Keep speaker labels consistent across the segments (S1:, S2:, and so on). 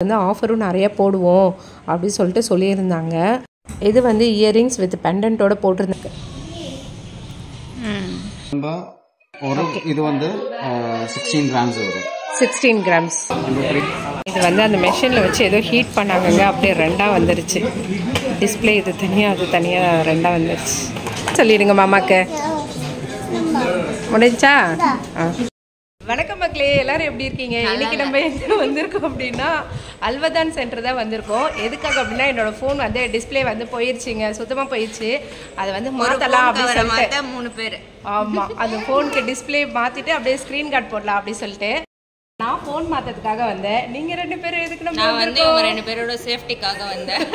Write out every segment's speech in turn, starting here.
S1: வந்து ஆஃபரும் நிறைய போடுவோம் அப்படி சொல்லிட்டு சொல்லியிருந்தாங்க. இது வந்து இயரிங்ஸ் வித் பெண்டன்ட்டோட போட்டிருந்தாங்க.
S2: இது வந்து 16 கிராம்ஸ் வரும்.
S1: 16 கிராம்ஸ். இது வந்து அந்த மெஷினில் வச்சு ஏதோ ஹீட் பண்ணாங்கங்க, அப்படியே ரெண்டாக வந்துருச்சு. டிஸ்பிளே இது தனியாக அது தனியாக ரெண்டாக வந்துருச்சு. சொல்லிடுங்க மாமாக்கு. முடிஞ்சா? வணக்கம் மக்களே, எல்லாரும் எப்படி இருக்கீங்க? இன்னைக்கு நம்ம எங்கே வந்திருக்கோம் அப்படின்னா அல்வதான் சென்டர் தான் வந்திருக்கோம். எதுக்காக அப்படின்னா என்னோட ஃபோன் வந்து டிஸ்பிளே வந்து போயிடுச்சுங்க, சுத்தமாக போயிடுச்சு. அதை வந்து மாற்றலாம் அப்படின்னு சொல்லிட்டு
S3: 3 பேர்.
S1: ஆமாம், அந்த ஃபோனுக்கு டிஸ்பிளே மாற்றிட்டு அப்படியே ஸ்க்ரீன் கார்டு போடலாம் அப்படின்னு சொல்லிட்டு நான் ஃபோன் மாற்றதுக்காக வந்தேன். நீங்கள் 2 பேரும் எதுக்கு? நம்ம
S3: வந்து உங்க 2 பேரோட சேஃப்டிக்காக வந்தேன்.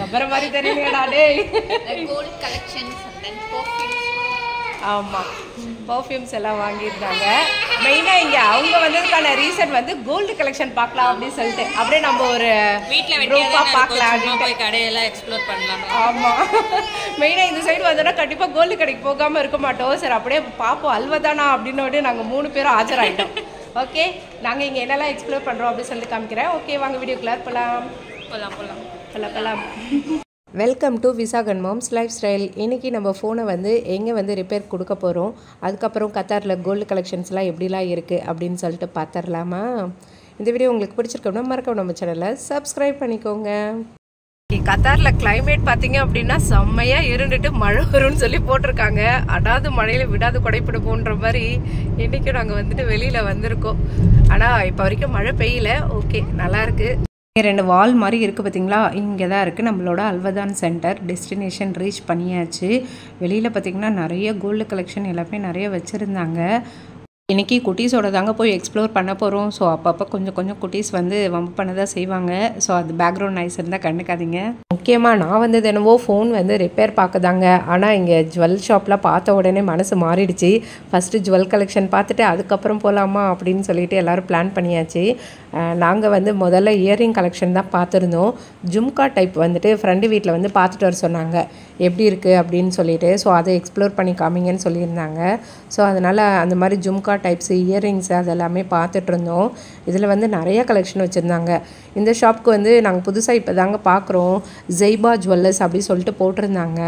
S1: நம்புற மாதிரி தெரியலையாடா டேய்.
S3: கோல்ட் கலெக்ஷன்ஸ் அண்ட்
S1: ஆமாம், பர்ஃப்யூம்ஸ் எல்லாம் வாங்கியிருந்தாங்க. மெயினாக இங்கே அவங்க வந்ததுக்கான ரீசன் வந்து கோல்டு கலெக்ஷன் பார்க்கலாம் அப்படின்னு சொல்லிட்டு அப்படியே நம்ம ஒரு
S3: வீட்டில்
S1: குரூப்பாக பார்க்கலாம் அப்படின்னு
S3: போய் கடையெல்லாம் எக்ஸ்ப்ளோர் பண்ணலாம்.
S1: ஆமாம், மெயினாக இந்த சைடு வந்தோன்னா கண்டிப்பாக கோல்டு கடைக்கு போகாமல் இருக்க மாட்டோம். சரி அப்படியே பார்ப்போம் அல்வதானா அப்படின்னோடனே நாங்கள் 3 பேரும் ஆஜராகிட்டோம். ஓகே, நாங்கள் இங்கே என்னெல்லாம் எக்ஸ்ப்ளோர் பண்ணுறோம் அப்படின்னு சொல்லிட்டு காமிக்கிறேன். ஓகே, வாங்க வீடியோக்குள்ளார் போகலாம். Welcome to Visakan moms life style. இன்றைக்கி நம்ம ஃபோனை வந்து எங்கே வந்து ரிப்பேர் கொடுக்க போகிறோம், அதுக்கப்புறம் கத்தாரில் கோல்டு கலெக்ஷன்ஸ்லாம் எப்படிலாம் இருக்குது அப்படின்னு சொல்லிட்டு பார்த்துடலாமா? இந்த வீடியோ உங்களுக்கு பிடிச்சிருக்கோம்னா மறக்காம நம்ம சேனலை சப்ஸ்கிரைப் பண்ணிக்கோங்க. கத்தாரில் கிளைமேட் பார்த்தீங்க அப்படின்னா செம்மையாக இருந்துட்டு மழை வரும்னு சொல்லி போட்டிருக்காங்க. அதாவது மழையில் விடாது கொடைப்பிடிப்போன்ற மாதிரி இன்றைக்கும் நாங்கள் வந்துட்டு வெளியில் வந்திருக்கோம். ஆனால் இப்போ வரைக்கும் மழை பெய்யல. ஓகே, நல்லாயிருக்கு. 2 வால் மாதிரி இருக்குது பார்த்தீங்களா, இங்கே தான் இருக்குது நம்மளோட அல்வதான் சென்டர். டெஸ்டினேஷன் ரீச் பண்ணியாச்சு. வெளியில் பார்த்திங்கன்னா நிறைய கோல்டு கலெக்ஷன் எல்லாமே நிறைய வச்சுருந்தாங்க. இன்றைக்கி குட்டீஸோட தாங்க போய் எக்ஸ்ப்ளோர் பண்ண போகிறோம். ஸோ அப்பப்போ கொஞ்சம் குட்டீஸ் வந்து வம்பு பண்ண தான் செய்வாங்க. ஸோ அது பேக்ரவுண்ட் நாய்ஸ் இருந்தால் கண்டுக்காதீங்க. முக்கியமாக நான் வந்து தினமோ ஃபோன் வந்து ரிப்பேர் பார்க்குதாங்க. ஆனால் இங்கே ஜுவல் ஷாப்பில் பார்த்த உடனே மனசு மாறிடுச்சு. ஃபஸ்ட்டு ஜுவல் கலெக்ஷன் பார்த்துட்டு அதுக்கப்புறம் போகலாமா அப்படின்னு சொல்லிட்டு எல்லோரும் பிளான் பண்ணியாச்சு. நாங்கள் வந்து முதல்ல இயரிங் கலெக்ஷன் தான் பார்த்துருந்தோம். ஜும்கா டைப் வந்துட்டு ஃப்ரெண்டு வீட்டில் வந்து பார்த்துட்டு வர சொன்னாங்க எப்படி இருக்குது அப்படின்னு சொல்லிட்டு. ஸோ அதை எக்ஸ்ப்ளோர் பண்ணி காமிங்கன்னு சொல்லியிருந்தாங்க. ஸோ அதனால் அந்த மாதிரி ஜும்கா டைப்ஸு இயரிங்ஸு அதெல்லாமே பார்த்துட்டு இருந்தோம். இதில் வந்து நிறைய கலெக்ஷன் வச்சுருந்தாங்க. இந்த ஷாப்புக்கு வந்து நாங்கள் புதுசாக இப்போ தாங்க பார்க்குறோம். ஜெய்பா ஜுவல்லர்ஸ் அப்படி சொல்லிட்டு போட்டிருந்தாங்க.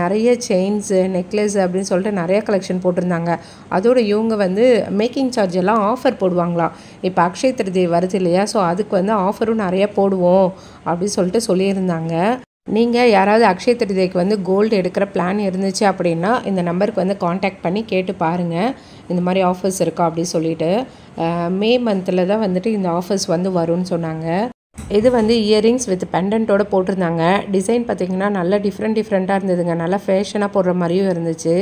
S1: நிறைய செயின்ஸு நெக்லஸ் அப்படின்னு சொல்லிட்டு நிறைய கலெக்ஷன் போட்டிருந்தாங்க. அதோடு இவங்க வந்து மேக்கிங் சார்ஜ் எல்லாம் ஆஃபர் போடுவாங்களாம். இப்போ அக்ஷய திருதி வருது இல்லையா, ஸோ அதுக்கு வந்து ஆஃபரும் நிறைய போடுவோம் அப்படி சொல்லிட்டு சொல்லியிருந்தாங்க. நீங்கள் யாராவது அக்ஷய திருதிக்கு வந்து கோல்டு எடுக்கிற பிளான் இருந்துச்சு அப்படின்னா இந்த நம்பருக்கு வந்து காண்டாக்ட் பண்ணி கேட்டு பாருங்கள், இந்த மாதிரி ஆஃபர்ஸ் இருக்கா அப்படின்னு சொல்லிட்டு. மே மந்தில் தான் வந்துட்டு இந்த ஆஃபர்ஸ் வந்து வரும்னு சொன்னாங்க. இது வந்து இயரிங்ஸ் வித் பெண்டன்ட்டோட போட்டிருந்தாங்க. டிசைன் பார்த்திங்கன்னா நல்லா டிஃப்ரெண்ட்டாக இருந்ததுங்க. நல்லா ஃபேஷனாக போடுற மாதிரியும் இருந்துச்சு.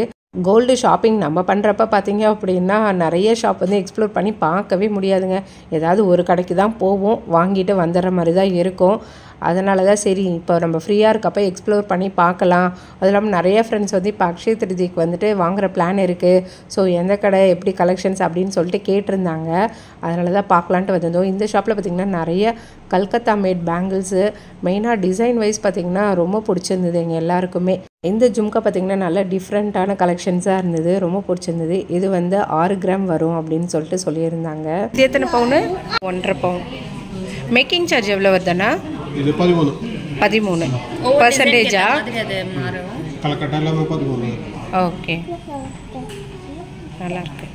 S1: கோல்டு ஷாப்பிங் நம்ம பண்ணுறப்ப பார்த்தீங்க அப்படின்னா நிறைய ஷாப் வந்து எக்ஸ்ப்ளோர் பண்ணி பார்க்கவே முடியாதுங்க. ஏதாவது ஒரு கடைக்கு தான் போவோம், வாங்கிட்டு வந்துடுற மாதிரி தான் இருக்கும். அதனால தான் சரி இப்போ நம்ம ஃப்ரீயாக இருக்கப்போ எக்ஸ்ப்ளோர் பண்ணி பார்க்கலாம். அது இல்லாமல் நிறைய ஃப்ரெண்ட்ஸ் வந்து இப்போ அக்ஷய திருதிக்கு வந்துட்டு வாங்குகிற பிளான் இருக்குது. ஸோ எந்த கடை எப்படி கலெக்ஷன்ஸ் அப்படின்னு சொல்லிட்டு கேட்டிருந்தாங்க. அதனால தான் பார்க்கலான்ட்டு வந்திருந்தோம். இந்த ஷாப்பில் பார்த்திங்கன்னா நிறைய கல்கத்தா மேட் பேங்கிள்ஸு, மெயினாக டிசைன் வைஸ் பார்த்திங்கன்னா ரொம்ப பிடிச்சிருந்தது எங்கள் எல்லாருக்குமே. இந்த ஜும்கா பார்த்திங்கன்னா நல்ல டிஃப்ரெண்ட்டான கலெக்ஷன்ஸாக இருந்தது, ரொம்ப பிடிச்சிருந்தது. இது வந்து 6 கிராம் வரும் அப்படின்னு சொல்லிட்டு சொல்லியிருந்தாங்க. இது எத்தனை பவுனு? 1.5 பவுன். மேக்கிங் சார்ஜ் எவ்வளோ வருதுண்ணா?
S4: இது
S1: 13%. ஓகே, நல்லா இருக்கு.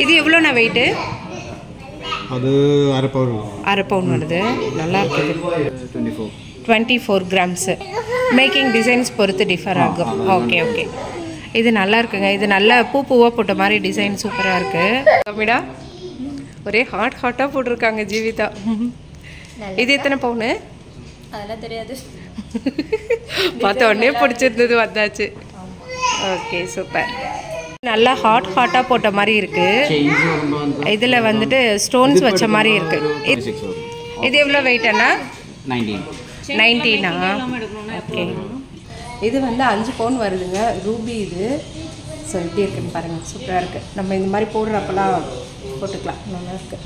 S1: இது எவ்வளோண்ணா வெயிட்டு?
S4: அது 1/2
S1: பவுன் வருது. நல்லா இருக்குது. 24 கிராம்ஸு. மேக்கிங் டிசைன்ஸ் பொறுத்து டிஃபர் ஆகும். ஓகே. இது நல்லா இருக்குங்க. இது நல்லா பூவாக போட்ட மாதிரி டிசைன் சூப்பராக இருக்குது. கம்மிடா ஒரே ஹாட்டாக போட்டிருக்காங்க ஜீவிதா. இது எத்தனை பவுனு?
S3: அதெல்லாம் தெரியாது.
S1: பார்த்த உடனே பிடிச்சிருந்தது, வந்தாச்சு. Okay, super. நல்லா ஹாட்டாக போட்ட மாதிரி இருக்குது. இதில் வந்துட்டு ஸ்டோன்ஸ் வச்ச மாதிரி இருக்குது. இது எவ்வளோ வெயிட்டண்ணா? 19. ஓகே, இது வந்து 5 பவுன் வருதுங்க. ரூபி இது. ஸோ எப்படி இருக்குன்னு பாருங்கள், சூப்பராக இருக்குது. நம்ம இந்த மாதிரி போடுறப்பெல்லாம் போட்டுக்கலாம், நல்லா இருக்குது.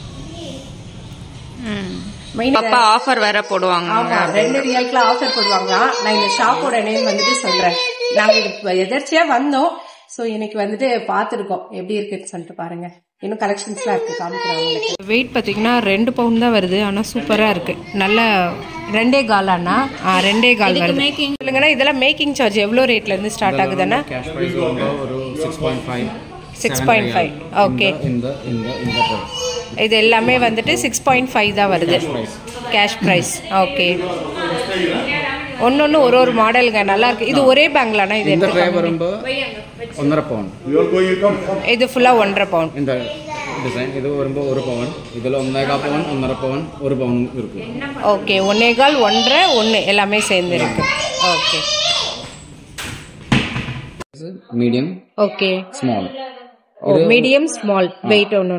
S3: அப்பா ஆஃபர் வேற போடுவாங்க.
S1: ஆமாம், 2 ரியல்க்கு ஆஃபர் போடுவாங்க. நான் இந்த ஷாப்போட நேம் வந்துட்டு சொல்கிறேன். நாங்கள் இது எதர்ச்சியாக வந்தோம். ஸோ இன்னைக்கு வந்துட்டு பார்த்துருக்கோம் எப்படி இருக்குன்னு சொல்லிட்டு பாருங்கள். இன்னும் கலெக்ஷன்ஸ்லாம் இருக்குது காமிக்கிறாங்க. வெயிட் பார்த்தீங்கன்னா 2 பவுண்ட் தான் வருது. ஆனால் சூப்பராக இருக்குது. நல்ல 2.25 காலாண்ணா 2.25 வருது. சொல்லுங்கண்ணா இதெல்லாம் மேக்கிங் சார்ஜ் எவ்வளோ ரேட்லேருந்து ஸ்டார்ட் ஆகுதுண்ணா?
S2: கேஷ் ப்ரைஸ் வந்து ஒரு 6.5.
S1: 6.5 ஓகே. இது எல்லாமே வந்துட்டு 6.5 தான் வருது கேஷ் ப்ரைஸ். ஓகே. ஒன்று ஒரு மாடலுங்க நல்லா இருக்கு. இது ஒரே பேங்க்லாண்ணா? இது
S2: இந்த ட்ரே வரும்போது 1.5 பவுன்.
S1: இது ஃபுல்லாக 1.5 பவுன்.
S2: இந்த டிசைன் இது வரும்போது 1 பவுன். இதில் 1.25 பவுன் 1.5 பவுன் 1 பவுன் இருக்கு.
S1: ஓகே. 1.25 1.5 1 எல்லாமே சேர்ந்து இருக்கு. Okay.
S2: Medium
S1: okay
S2: small.
S1: Medium small weight ஒன்று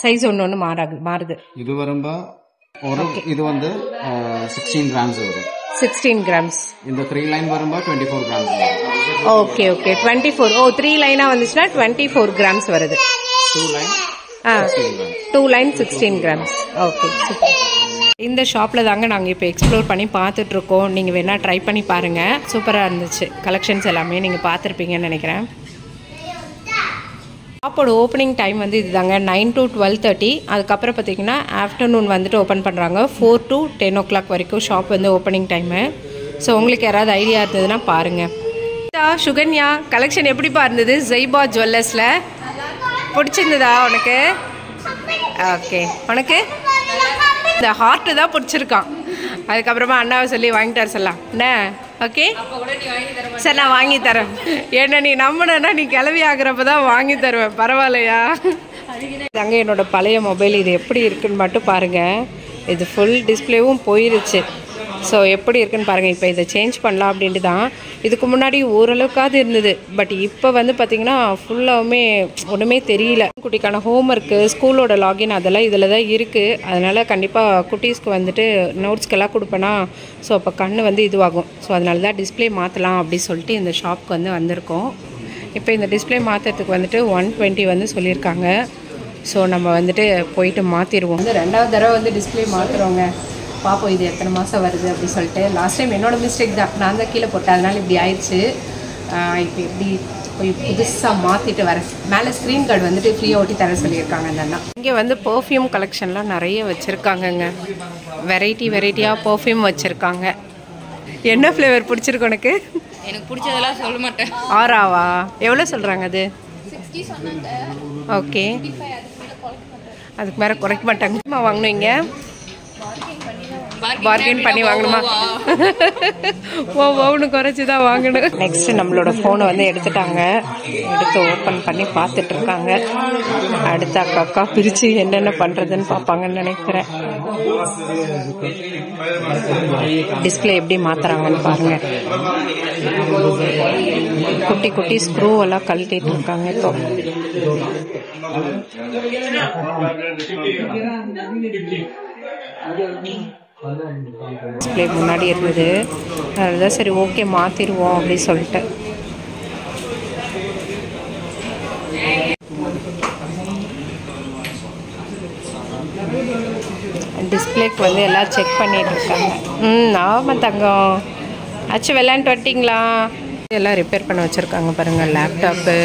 S1: சைஸ் ஒன்று மாறுது.
S2: இது வரும்போ இது வந்து 16 கிராம்ஸ் வரும்.
S1: 16 கிராம்ஸ்.
S2: இந்த 3 லைன் வரும்போ 24 கிராம்ஸ் வரும்.
S1: Okay okay 24. 3 லைனா வந்துச்சுன்னா 24 கிராம்ஸ் வருது.
S2: 2 line
S1: 2 line 16 grams. Okay super. இந்த ஷாப்பில் தாங்க நாங்கள் இப்போ எக்ஸ்ப்ளோர் பண்ணி பார்த்துட்ருக்கோம். நீங்கள் வேணால் ட்ரை பண்ணி பாருங்கள். சூப்பராக இருந்துச்சு. கலெக்ஷன்ஸ் எல்லாமே நீங்கள் பார்த்துருப்பீங்கன்னு நினைக்கிறேன். ஷாப்போட ஓப்பனிங் டைம் வந்து இதுதாங்க 9 to 12:30. அதுக்கப்புறம் பார்த்தீங்கன்னா ஆஃப்டர்நூன் வந்துட்டு ஓப்பன் பண்ணுறாங்க 4 to 10 o'clock வரைக்கும் ஷாப் வந்து ஓப்பனிங் டைமு. ஸோ உங்களுக்கு யாராவது ஐடியா இருந்ததுன்னா பாருங்கள். சுகன்யா கலெக்ஷன் எப்படிப்பா இருந்தது ஜெய்பா ஜுவல்லர்ஸில்? பிடிச்சிருந்ததா உனக்கு? ஓகே. உனக்கு இந்த ஹார்ட்டு தான் பிடிச்சிருக்கான். அதுக்கப்புறமா அண்ணாவை சொல்லி வாங்கிட்டு வர சொல்லலாம் என்ன? ஓகே சரி நான் வாங்கி தரேன். ஏன்னா நீ நம்பினா நீ கிளவி ஆகுறப்ப தான் வாங்கி தருவேன். பரவாயில்லையா? தாங்க என்னோட பழைய மொபைல் இது எப்படி இருக்குன்னு மட்டும் பாருங்கள். இது ஃபுல் டிஸ்பிளேவும் போயிருச்சு. ஸோ எப்படி இருக்குன்னு பாருங்கள். இப்போ இதை சேஞ்ச் பண்ணலாம் அப்படின்ட்டு தான். இதுக்கு முன்னாடி ஓரளவுக்காவது இருந்தது. பட் இப்போ வந்து பார்த்திங்கன்னா ஃபுல்லாகவுமே ஒன்றுமே தெரியல. குட்டிக்கான ஹோம்ஒர்க்கு ஸ்கூலோட லாகின் அதெல்லாம் இதில் தான் இருக்குது. அதனால் கண்டிப்பாக குட்டீஸ்க்கு வந்துட்டு நோட்ஸ்க்கெல்லாம் கொடுப்பேனா. ஸோ அப்போ கண் வந்து இதுவாகும். ஸோ அதனால தான் டிஸ்பிளே மாற்றலாம் அப்படின்னு சொல்லிட்டு இந்த ஷாப்புக்கு வந்து வந்திருக்கோம். இப்போ இந்த டிஸ்பிளே மாற்றுறதுக்கு வந்துட்டு 120 வந்து சொல்லியிருக்காங்க. ஸோ நம்ம வந்துட்டு போயிட்டு மாற்றிடுவோம். வந்து 2வது தடவை வந்து டிஸ்பிளே மாற்றுறோங்க. பார்ப்போம் இது எத்தனை மாதம் வருது அப்படி சொல்லிட்டு. லாஸ்ட் டைம் என்னோடய மிஸ்டேக் தான். நான் தான் கீழே போட்டேன். அதனால் இப்படி ஆயிடுச்சு. இப்போ எப்படி போய் புதுசாக மாற்றிட்டு வரேன். மேலே ஸ்க்ரீன் கார்டு வந்துட்டு ஃப்ரீயாக ஒட்டி தர சொல்லியிருக்காங்க அந்த அண்ணா. இங்கே வந்து பர்ஃப்யூம் கலெக்ஷன்லாம் நிறைய வச்சுருக்காங்கங்க. வெரைட்டியாக பர்ஃப்யூம் வச்சுருக்காங்க. என்ன ஃப்ளேவர் பிடிச்சிருக்கு உனக்கு?
S3: எனக்கு பிடிச்சதெல்லாம் சொல்ல மாட்டேன்.
S1: ஆராவா? எவ்வளோ சொல்கிறாங்க அது?
S3: 60 சொன்னாங்க.
S1: ஓகே. அதுக்கு மேலே குறைக்க மாட்டாங்க. வாங்கினீங்க பார்கெயின் பண்ணி வாங்கணுமா? ஓன்னு குறைச்சி தான் வாங்கணும். நெக்ஸ்ட் நம்மளோட ஃபோனை வந்து எடுத்துட்டாங்க. எடுத்து ஓப்பன் பண்ணி பார்த்துட்டு இருக்காங்க. அடுத்த அக்கா பிரித்து என்னென்ன பண்ணுறதுன்னு பார்ப்பாங்கன்னு நினைக்கிறேன். டிஸ்பிளே எப்படி மாற்றுறாங்கன்னு பாருங்கள். குட்டி குட்டி ஸ்க்ரூவெல்லாம் கழட்டிட்டு இருக்காங்க. இப்போ டிஸ்பிளே முன்னாடி இருந்தது. அதுதான் சரி ஓகே மாற்றிடுவோம் அப்படின்னு சொல்லிட்டு. டிஸ்பிளேக்கு வந்து எல்லாம் செக் பண்ணிட்டு இருக்காங்க. ஆமாம் தங்கம். ஆச்சு விளையாண்டு வட்டிங்களா? எல்லாம் ரிப்பேர் பண்ண வச்சுருக்காங்க பாருங்கள். லேப்டாப்பு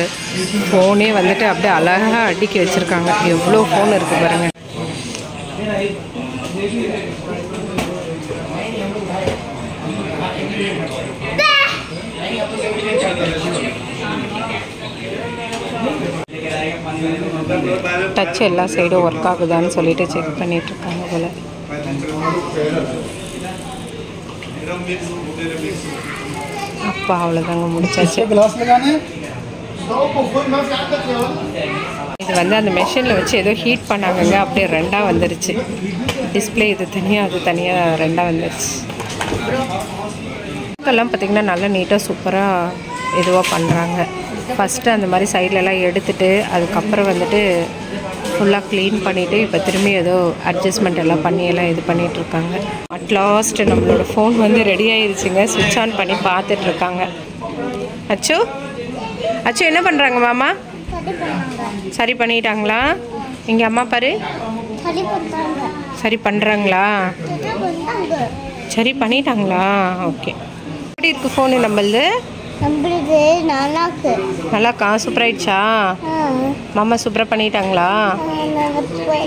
S1: ஃபோனே வந்துட்டு அப்படியே அழகாக அடுக்கி வச்சுருக்காங்க. எவ்வளோ ஃபோன் இருக்குது பாருங்கள். டச் எல்லா சைடும் ஒர்க் ஆகுதான்னு சொல்லிட்டு செக் பண்ணிட்டு இருக்காங்க போல. அப்பா அவ்வளோதாங்க முடிச்சாச்சு. இது வந்து அந்த மெஷினில் வச்சு ஏதோ ஹீட் பண்ணாங்கங்க. அப்படியே 2ஆக வந்துருச்சு டிஸ்பிளே. இது தனியாக அது தனியாக 2ஆக வந்துருச்சு. எல்லாம் பார்த்திங்கன்னா நல்லா நீட்டாக சூப்பராக இதுவாக பண்ணுறாங்க. ஃபஸ்ட்டு அந்த மாதிரி சைட்லலாம் எடுத்துகிட்டு அதுக்கப்புறம் வந்துட்டு ஃபுல்லாக க்ளீன் பண்ணிவிட்டு இப்போ திரும்பி ஏதோ அட்ஜஸ்ட்மெண்ட் எல்லாம் பண்ணி எல்லாம் இது பண்ணிகிட்ருக்காங்க. அட்லாஸ்ட் நம்மளோட ஃபோன் வந்து ரெடி ஆயிடுச்சுங்க. ஸ்விட்ச் ஆன் பண்ணி பார்த்துட்ருக்காங்க. அச்சு அச்சு என்ன பண்ணுறாங்க மாமா? சரி பண்ணிட்டாங்களா? இங்கே அம்மா பாரு சரி பண்ணுறாங்களா? சரி பண்ணிட்டாங்களா? ஓகே. எப்படி இருக்குது ஃபோனு நம்மளது?
S5: நம்மளுக்கு நல்லாக்கு
S1: நல்லாக்கா சூப்பர் ஆயிடுச்சா மாமா சூப்பராக பண்ணிட்டாங்களா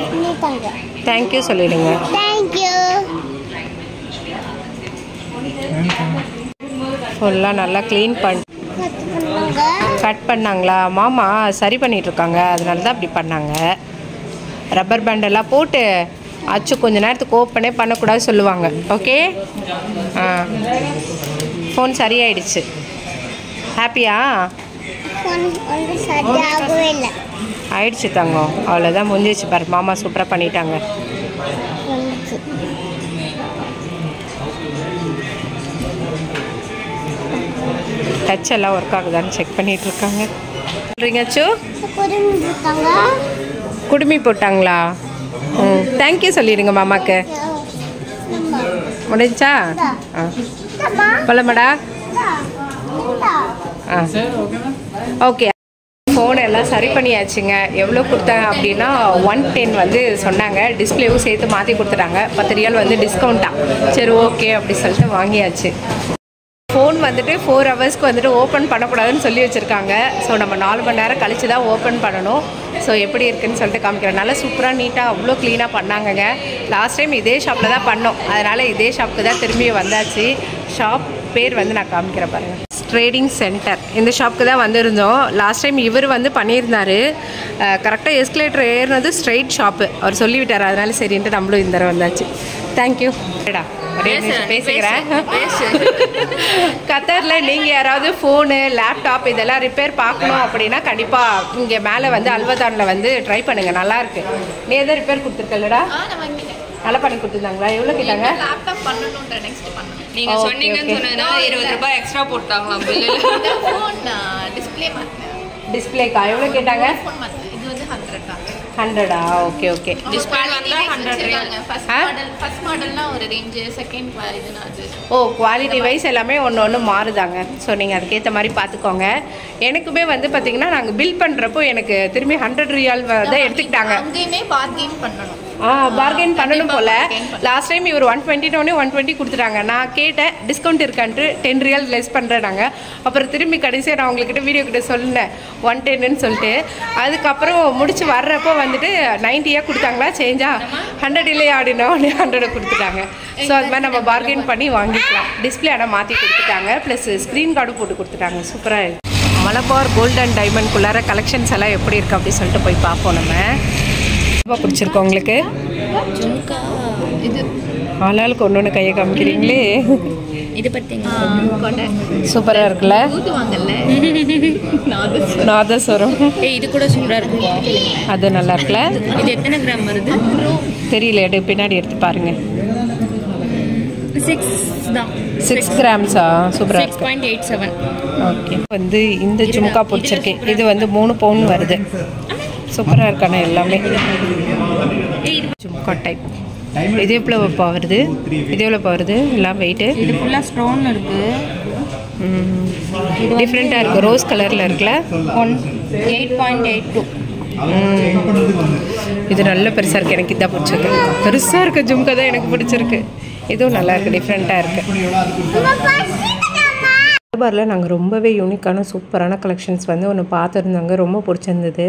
S5: பண்ணிட்டாங்க.
S1: தேங்க்யூ சொல்லிடுங்க.
S5: தேங்க்யூ.
S1: ஃபுல்லாக நல்லா க்ளீன் கட் பண்ணாங்களா மாமா சரி பண்ணிகிட்ருக்காங்க, அதனால தான் அப்படி பண்ணாங்க. ரப்பர் பேண்டெல்லாம் போட்டு அச்சு கொஞ்ச நேரத்துக்கு ஓப்பனே பண்ணக்கூடாது சொல்லுவாங்க. ஓகே ஃபோன் சரியாயிடுச்சு. ஹாப்பியா
S5: சரியாகவே இல்லை.
S1: ஆயிடுச்சு தங்கம், அவ்வளோதான் முடிஞ்சிச்சு பாரு. மாமா சூப்பராக பண்ணிட்டாங்க. டச் எல்லாம் ஒர்க் ஆகுதான்னு செக் பண்ணிட்டு இருக்காங்க. சொல்றீங்க அச்சு குடுமி போட்டாங்களா? தேங்க்யூ சொல்லிடுங்க மாமாக்கு. முடிஞ்சா போலமாடா? ஓகே ஃபோன் எல்லாம் சரி பண்ணியாச்சுங்க. எவ்வளோ கொடுத்தாங்க அப்படின்னா 110 வந்து சொன்னாங்க. டிஸ்பிளேவும் சேர்த்து மாற்றி கொடுத்துட்டாங்க. 10 ரியால் வந்து டிஸ்கவுண்ட்டா. சரி ஓகே அப்படி சொல்லிட்டு வாங்கியாச்சு. ஃபோன் வந்துட்டு 4 ஹவர்ஸ்க்கு வந்துட்டு ஓப்பன் பண்ணக்கூடாதுன்னு சொல்லி வச்சுருக்காங்க. ஸோ நம்ம 4 மணி நேரம் கழித்து தான் ஓப்பன் பண்ணணும். ஸோ எப்படி இருக்குதுன்னு சொல்லிட்டு காமிக்கிறேன். நல்லா சூப்பராக நீட்டாக அவ்வளோ க்ளீனாக பண்ணாங்கங்க. லாஸ்ட் டைம் இதே ஷாப்பில் தான் பண்ணோம், அதனால் இதே ஷாப்புக்கு தான் திரும்பி வந்தாச்சு. ஷாப் பேர் வந்து நான் காமிக்கிறேன் பாருங்கள், ட்ரேடிங் சென்டர். இந்த ஷாப்புக்கு தான் வந்திருந்தோம். லாஸ்ட் டைம் இவர் வந்து பண்ணியிருந்தார். கரெக்டாக எஸ்கலேட்டர் ஏறினது ஸ்ட்ரெயிட் ஷாப்பு அவர் சொல்லிவிட்டார். அதனால சரின்ட்டு நம்மளும் இந்த தடவை வந்தாச்சு. தேங்க்யூ. பேசுகிறேன். கத்தாரில் நீங்கள் யாராவது ஃபோனு லேப்டாப் இதெல்லாம் ரிப்பேர் பார்க்கணும் அப்படின்னா கண்டிப்பாக இங்கே மேலே வந்து அல்வதானில் வந்து ட்ரை பண்ணுங்கள், நல்லாயிருக்கு. நீ எதாவது ரிப்பேர் கொடுத்துருக்கல்லடா? நல்லா பண்ணி கொடுத்துருந்தாங்களா? எவ்வளோ கேட்டாங்க?
S3: லேப்டாப் பண்ணணும்ன்ற நெக்ஸ்ட் பண்ணணும். நீங்க சொன்னீங்கன்னு சொன்னதுனால 20 ரூபாய் எக்ஸ்ட்ரா போட்டாங்களாம் பில்லுல. ஃபோன் டிஸ்ப்ளே மாத்தணும்.
S1: டிஸ்ப்ளேக்கா எவ்வளோ கேட்டாங்க?
S3: ஃபோன் மாத்தணும். இது வந்து 100 தான்.
S1: 100ஆ? Okay okay.
S3: டிஸ்ப்ளே வந்தா 100 ரியால். ஃபர்ஸ்ட் மாடல்னா ஒரு ரேஞ்ச், செகண்ட் இதுனா அது.
S1: ஓ குவாலிட்டி வைஸ் எல்லாமே ஒன்று மாறுதாங்க. ஸோ நீங்கள் அதுக்கேற்ற மாதிரி பார்த்துக்கோங்க. எனக்குமே வந்து பார்த்தீங்கன்னா நாங்கள் பில் பண்ணுறப்போ எனக்கு திரும்பி 100 ரியால் தான் எடுத்துக்கிட்டாங்க.
S3: அங்கேயுமே பார்கெயின் பண்ணணும்.
S1: பார்கெயின் பண்ணணும் போல். லாஸ்ட் டைம் இவர் 120 120 கொடுத்துட்டாங்க. நான் கேட்டேன் டிஸ்கவுண்ட் இருக்கான்ட்டு 10 ரியால் லெஸ் பண்ணுறேனாங்க. அப்புறம் திரும்பி கடைசியாக நான் உங்கள்கிட்ட வீடியோ கிட்ட சொன்னேன் 110ன்னு சொல்லிட்டு. அதுக்கப்புறம் முடிச்சு வர்றப்போ வந்துட்டு 90 கொடுத்தாங்களா சேஞ்சா 100 இல்லையா அப்படின்னா 100 கொடுத்துட்டாங்க. ஸோ அது மாதிரி நம்ம பார்கெயின் பண்ணி வாங்கிக்கலாம். டிஸ்பிளே ஆனால் மாற்றி கொடுத்துட்டாங்க. ப்ளஸ் ஸ்க்ரீன் கார்டும் போட்டு கொடுத்துட்டாங்க. சூப்பராக இருக்குது. மலபார் கோல்ட் அண்ட் டைமண்ட்குள்ளார கலெக்ஷன்ஸ் எல்லாம் எப்படி இருக்குது அப்படி சொல்லிட்டு போய் பார்ப்போம். நம்ம ரொம்ப பிடிச்சிருக்கோம் உங்களுக்கு.
S3: இது
S1: ஆளாளுக்கு ஒன்று கையை காமிக்கிறீங்களே.
S3: இது பார்த்தீங்களா?
S1: சூப்பராக இருக்குல்ல?
S3: ஊதுவாங்கல்ல
S1: நாதஸ்வரம்.
S3: இது கூட சூப்பராக இருக்கும்.
S1: அது நல்லா இருக்குல்ல?
S3: இது எத்தனை கிராம் வருது
S1: தெரியல, எடு பின்னாடி எடுத்து பாருங்க.
S3: 6 தான்.
S1: 6 கிராம்ஸா? சூப்பராக இருக்கு.
S3: 6.87.
S1: ஓகே. வந்து இந்த ஜும்கா பிடிச்சிருக்கேன். இது வந்து 3 பவுன் வருது. சூப்பராக இருக்கானே எல்லாமே. ஜும்கா டைப். இது எவ்வளோ வருது? இது எவ்வளோ வருது? எல்லாம் வெயிட்டு.
S3: இது ஃபுல்லாக ஸ்டோன் இருக்குது.
S1: டிஃப்ரெண்ட்டாக இருக்குது. ரோஸ் கலரில் இருக்குல்ல?
S3: 8.82.
S1: இது நல்ல பெருசாக இருக்குது. எனக்கு இதான் பிடிச்சிருக்கு. பெருசாக இருக்க ஜும்கா தான் எனக்கு பிடிச்சிருக்கு. இதுவும் நல்லா இருக்குது, டிஃப்ரெண்ட்டாக இருக்குது. மலபாரில் நாங்கள் ரொம்பவே யூனிக்கான சூப்பரான கலெக்ஷன்ஸ் வந்து ஒன்று பார்த்துருந்தாங்க. ரொம்ப பிடிச்சிருந்தது.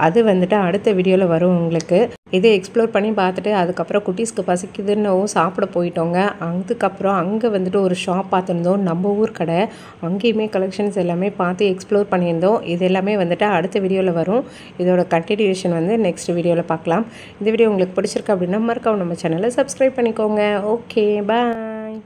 S1: அது வந்துட்டு அடுத்த வீடியோவில் வரும் உங்களுக்கு. இதை எக்ஸ்ப்ளோர் பண்ணி பார்த்துட்டு அதுக்கப்புறம் குட்டீஸ்க்கு பசிக்குதுன்னு சாப்பிட போயிட்டோங்க. அதுக்கப்புறம் அங்கே வந்துட்டு ஒரு ஷாப் பார்த்துருந்தோம், நம்ம ஊர் கடை. அங்கேயுமே கலெக்ஷன்ஸ் எல்லாமே பார்த்து எக்ஸ்ப்ளோர் பண்ணியிருந்தோம். இது எல்லாமே வந்துட்டு அடுத்த வீடியோவில் வரும். இதோட கண்டினியூஷன் வந்து நெக்ஸ்ட் வீடியோவில் பார்க்கலாம். இந்த வீடியோ உங்களுக்கு பிடிச்சிருக்கு அப்படின்னா மறக்காம நம்ம சேனலை சப்ஸ்கிரைப் பண்ணிக்கோங்க. ஓகே, பாய்.